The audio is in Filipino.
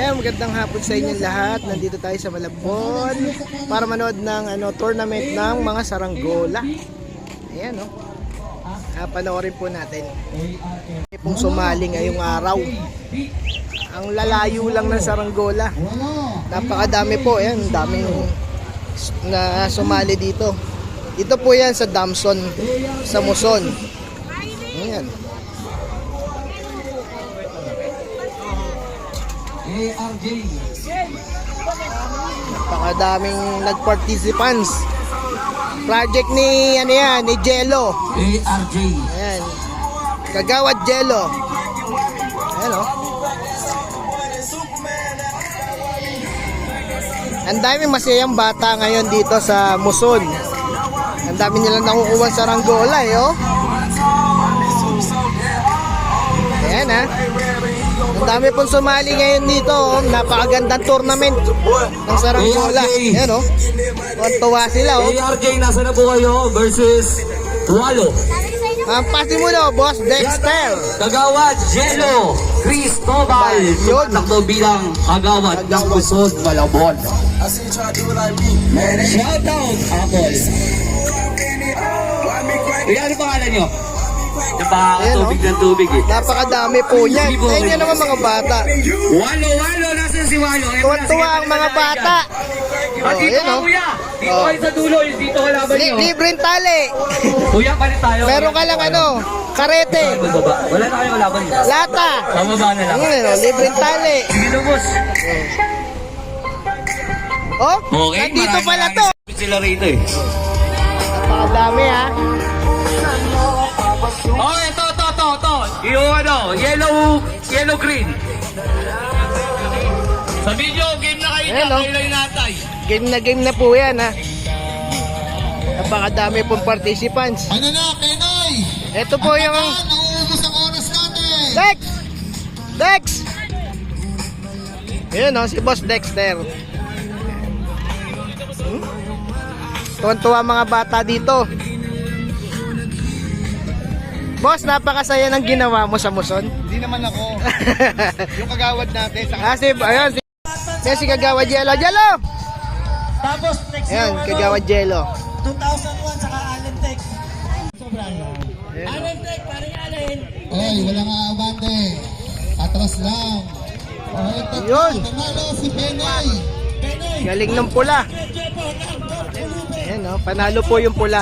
Magandang hapon sa inyong lahat. Nandito tayo sa Malabon para manood ng tournament ng mga saranggola. Ayan, no? Panoorin po natin. May pong sumali ngayong araw. Ang lalayo lang ng saranggola. Napakadami po. Ayan, daming na sumali dito. Ito po yan sa Damson, sa Muson. Ayan. Napakadaming nag-participants. Project ni ni Jello. Ayan. Kagawad Jello. Ayan, oh. Ang daming masayang bata ngayon dito sa Muson. Ang dami nilang nakukuha sa saranggola, oh. Ayan, ha. Ang dami pong sumali ngayon dito, oh. Napakagandang tournament ng saranggola. Ayan, oh. Tuwa sila, oh. ARJ, nasa na po kayo versus Walo. Pasi mo na, Boss Dexter. Kagawad Jello Cristobal. Tumatakbo bilang kagawad ng Muson, Malabon. Shoutout, Apple. Ano pangalan nyo? Napakatubig ng tubig, eh. Napakadami po yan. Ayun yan naman mga bata. Walo, nasan si Walo? Tuwa-tuwa ang mga bata. Dito ka, kuya. Dito kayo sa dulo. Dito ka laban nyo. Libreng tali. Kuya, palit tayo. Meron ka lang karete. Wala na kayong laban nyo. Lata. Pababa na lang. Libreng tali. Sige, lubos. Oh, Okay, nandito pala to. Sila rito, eh. Napakadami, ha. Oh, ito. Yung yellow green. Sa video, game na kayo Ayan, na, oh. kayo lang natay. Game na po yan, ha. Napakadami pong participants. Ano na, Penoy? Ito po yung Nauubos ang oras natin. Dex. Ayan, oh, si Boss Dexter. Tuwan-tuwa mga bata dito. Boss, napakasaya ng ginawa mo sa Muson. Hindi naman ako. Yung kagawad natin. Si Kagawad Jello. Tapos next Ayan, Kagawad Jello. 2001 saka Allen Tech. Sobrang Allen Tech, paring Allen. Oy, wala nga abante. Atras lang. Yun. Nanalo si Penoy. Galing ng pula. Ayan, oh, panalo po yung pula.